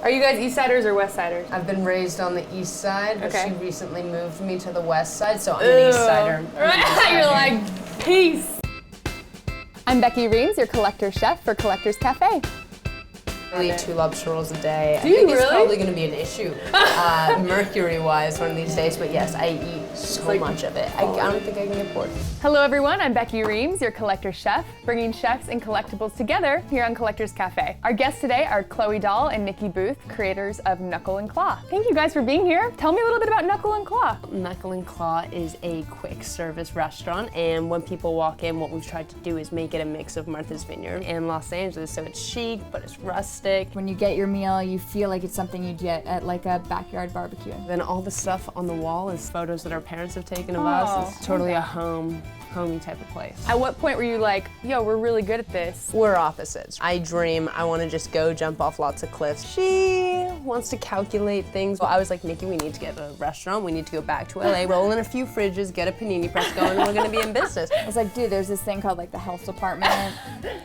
Are you guys East Siders or West Siders? I've been raised on the East Side, but Okay. she recently moved me to the West Side, so I'm an East Sider. You're like, peace. I'm Becky Reams, your collector chef for Collector's Cafe. I eat 2 lobster rolls a day. Do I think you it's really? probably going to be an issue, mercury-wise, one of these days. But yes, I eat so much of it. I don't think I can get bored. Hello everyone, I'm Becky Reams, your collector chef, bringing chefs and collectibles together here on Collector's Cafe. Our guests today are Chloe Dahl and Nikki Booth, creators of Knuckle Claw. Thank you guys for being here. Tell me a little bit about Knuckle Claw. Knuckle Claw is a quick service restaurant, and when people walk in, what we've tried to do is make it a mix of Martha's Vineyard and Los Angeles, so it's chic, but it's rustic. When you get your meal, you feel like it's something you'd get at like a backyard barbecue. Then all the stuff on the wall is photos that our parents have taken of us. It's totally a homey type of place. At what point were you like, yo, we're really good at this? We're opposites. I dream, I want to just go jump off lots of cliffs. She wants to calculate things. Well, I was like, Nikki, we need to get a restaurant. We need to go back to LA, roll in a few fridges, get a panini press going, and we're going to be in business. I was like, dude, there's this thing called like the health department.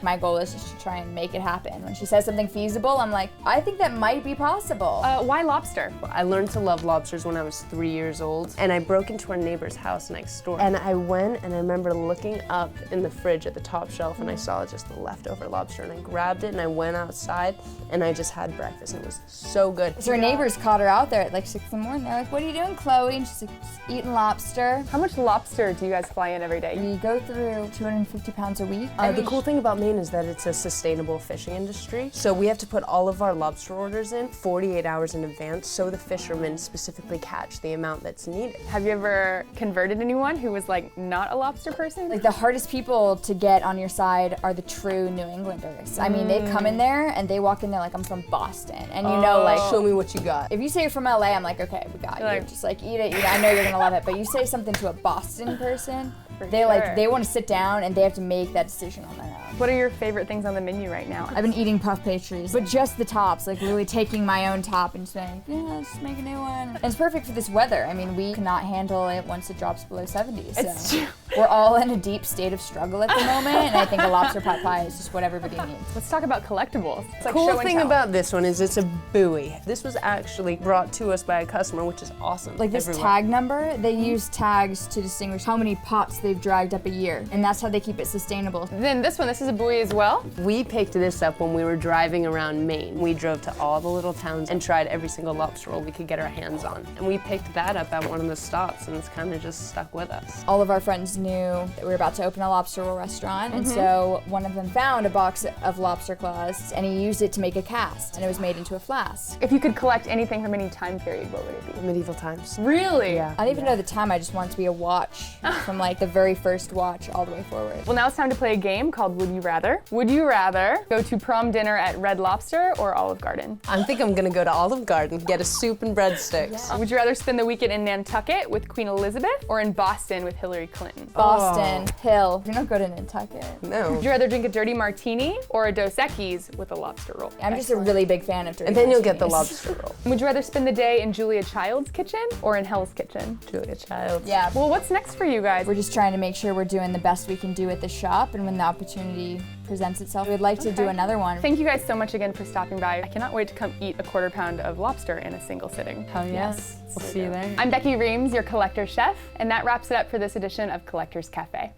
My goal is just to try and make it happen. When she says something feasible, I'm like, I think that might be possible. Why lobster? I learned to love lobsters when I was 3 years old, and I broke into our neighbor's house next door. And I went, and I remember looking up in the fridge at the top shelf, and I saw just the leftover lobster, and I grabbed it, and I went outside, and I just had breakfast, and it was so good. So her neighbors caught her out there at like 6 in the morning. They're like, what are you doing, Chloe? And she's like, just eating lobster. How much lobster do you guys fly in every day? We go through 250 pounds a week. The cool thing about Maine is that it's a sustainable fishing industry. So we have to put all of our lobster orders in 48 hours in advance so the fishermen specifically catch the amount that's needed. Have you ever converted anyone who was like not a lobster person? Like the hardest people to get on your side are the true New Englanders. I mean, they come in there and they walk in there like, I'm from Boston. And you know, like, Show me what you got. if you say you're from LA, I'm like, okay, we got you. Like- Just like eat it, I know you're gonna love it. But you say something to a Boston person, they sure. they want to sit down and they have to make that decision on their own. What are your favorite things on the menu right now? I've been eating puff pastries, but just the tops, like really taking my own top and saying, yeah, let's make a new one. And it's perfect for this weather. I mean, we cannot handle it once it drops below 70. So It's true. we're all in a deep state of struggle at the moment, and I think a lobster pot pie is just what everybody needs. Let's talk about collectibles. It's like Cool show and thing tell. about this one is it's a buoy. This was actually brought to us by a customer, which is awesome. Like this Everyone. tag number, they use tags to distinguish how many pots they've dragged up a year, and that's how they keep it sustainable. Then this is a buoy as well. We picked this up when we were driving around Maine. We drove to all the little towns and tried every single lobster roll we could get our hands on. And we picked that up at one of the stops, and it's kind of just stuck with us. All of our friends knew that we were about to open a lobster roll restaurant, and so one of them found a box of lobster claws, and he used it to make a cast, and it was made into a flask. If you could collect anything from any time period, what would it be? Medieval times. Really? Yeah. I don't even know the time, I just want it to be a watch, from like the very first watch all the way forward. Well, now it's time to play a game called Would You Rather. Would you rather go to prom dinner at Red Lobster or Olive Garden? I think I'm gonna go to Olive Garden, get a soup and breadsticks. Would you rather spend the weekend in Nantucket with Queen Elizabeth or in Boston with Hillary Clinton? Boston, Hill, you're not good in Nantucket. No. Would you rather drink a dirty martini or a Dos Equis with a lobster roll? I'm just a really big fan of dirty And then you'll get the martinis. lobster roll. Would you rather spend the day in Julia Child's kitchen or in Hell's Kitchen? Julia Childs. Yeah, Well, what's next for you guys? we're just trying to make sure we're doing the best we can do at the shop, and when the opportunity presents itself, we'd like to do another one. Thank you guys so much again for stopping by. I cannot wait to come eat a quarter pound of lobster in a single sitting. Hell yes. We'll see you there. I'm Becky Reams, your collector chef, and that wraps it up for this edition of Collector's Cafe.